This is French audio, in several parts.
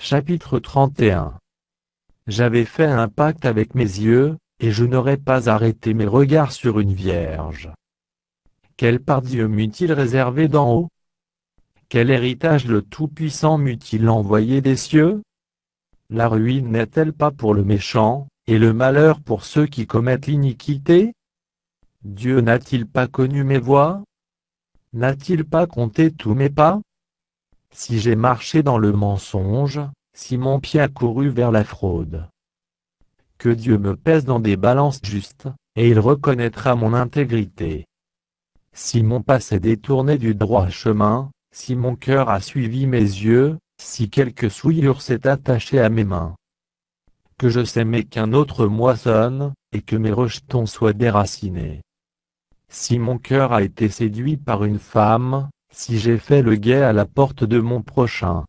Chapitre 31. J'avais fait un pacte avec mes yeux, et je n'aurais pas arrêté mes regards sur une vierge. Quelle part Dieu m'eût-il réservé d'en haut? Quel héritage le Tout-Puissant m'eût-il envoyé des cieux? La ruine n'est-elle pas pour le méchant, et le malheur pour ceux qui commettent l'iniquité? Dieu n'a-t-il pas connu mes voies? N'a-t-il pas compté tous mes pas? Si j'ai marché dans le mensonge, si mon pied a couru vers la fraude, que Dieu me pèse dans des balances justes, et il reconnaîtra mon intégrité. Si mon pas s'est détourné du droit chemin, si mon cœur a suivi mes yeux, si quelque souillure s'est attachée à mes mains, que je sème qu'un autre moissonne, et que mes rejetons soient déracinés. Si mon cœur a été séduit par une femme, si j'ai fait le guet à la porte de mon prochain,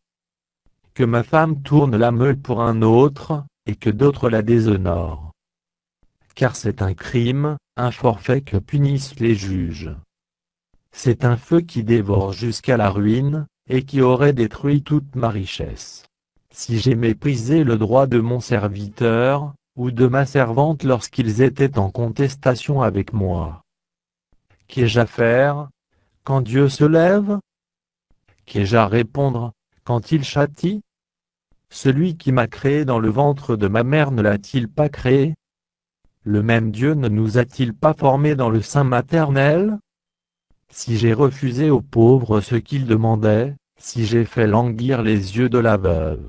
que ma femme tourne la meule pour un autre, et que d'autres la déshonorent. Car c'est un crime, un forfait que punissent les juges. C'est un feu qui dévore jusqu'à la ruine, et qui aurait détruit toute ma richesse. Si j'ai méprisé le droit de mon serviteur, ou de ma servante lorsqu'ils étaient en contestation avec moi, qu'ai-je à faire, quand Dieu se lève? Qu'ai-je à répondre, quand il châtie? Celui qui m'a créé dans le ventre de ma mère ne l'a-t-il pas créé? Le même Dieu ne nous a-t-il pas formés dans le sein maternel? Si j'ai refusé aux pauvres ce qu'ils demandaient, si j'ai fait languir les yeux de la veuve,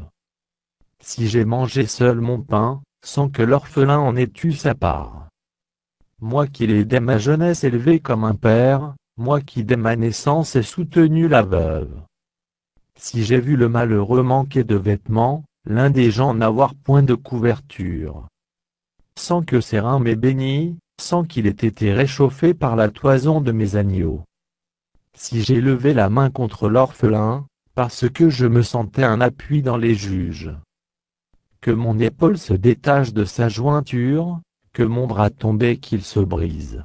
si j'ai mangé seul mon pain, sans que l'orphelin en ait eu sa part, moi qui l'ai dès ma jeunesse élevé comme un père, moi qui dès ma naissance ai soutenu la veuve. Si j'ai vu le malheureux manquer de vêtements, l'indigent n'avoir point de couverture, sans que ses reins m'aient béni, sans qu'il ait été réchauffé par la toison de mes agneaux. Si j'ai levé la main contre l'orphelin, parce que je me sentais un appui dans les juges, que mon épaule se détache de sa jointure, que mon bras tombé qu'il se brise.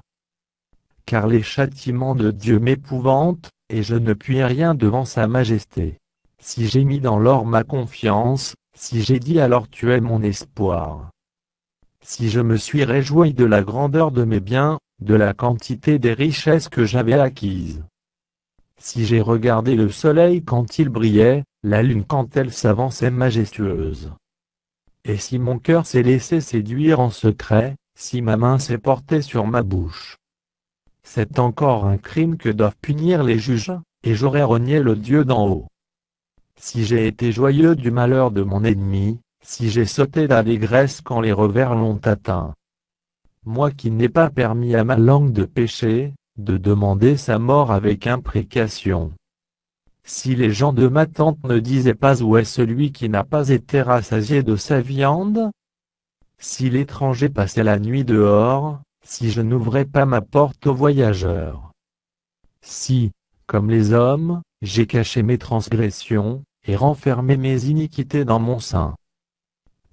Car les châtiments de Dieu m'épouvantent, et je ne puis rien devant sa majesté. Si j'ai mis dans l'or ma confiance, si j'ai dit alors tu es mon espoir, si je me suis réjoui de la grandeur de mes biens, de la quantité des richesses que j'avais acquises, si j'ai regardé le soleil quand il brillait, la lune quand elle s'avançait majestueuse, et si mon cœur s'est laissé séduire en secret, si ma main s'est portée sur ma bouche, c'est encore un crime que doivent punir les juges, et j'aurais renié le Dieu d'en haut. Si j'ai été joyeux du malheur de mon ennemi, si j'ai sauté d'allégresse quand les revers l'ont atteint, moi qui n'ai pas permis à ma langue de pécher, de demander sa mort avec imprécation. Si les gens de ma tente ne disaient pas où est celui qui n'a pas été rassasié de sa viande? Si l'étranger passait la nuit dehors, si je n'ouvrais pas ma porte aux voyageurs. Si, comme les hommes, j'ai caché mes transgressions, et renfermé mes iniquités dans mon sein.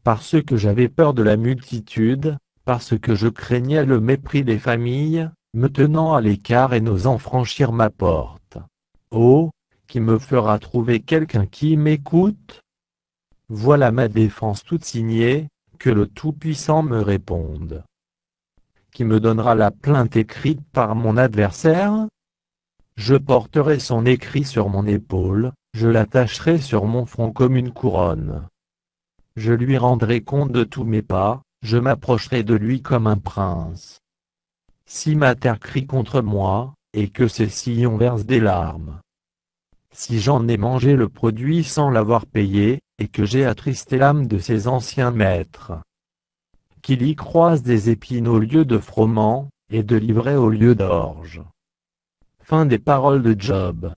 Parce que j'avais peur de la multitude, parce que je craignais le mépris des familles, me tenant à l'écart et n'osant franchir ma porte. Oh, qui me fera trouver quelqu'un qui m'écoute? Voilà ma défense toute signée, que le Tout-Puissant me réponde. Qui me donnera la plainte écrite par mon adversaire? Je porterai son écrit sur mon épaule, je l'attacherai sur mon front comme une couronne. Je lui rendrai compte de tous mes pas, je m'approcherai de lui comme un prince. Si ma terre crie contre moi, et que ses sillons versent des larmes, si j'en ai mangé le produit sans l'avoir payé, et que j'ai attristé l'âme de ses anciens maîtres, qu'il y croise des épines au lieu de froment, et de l'ivraie au lieu d'orge. Fin des paroles de Job.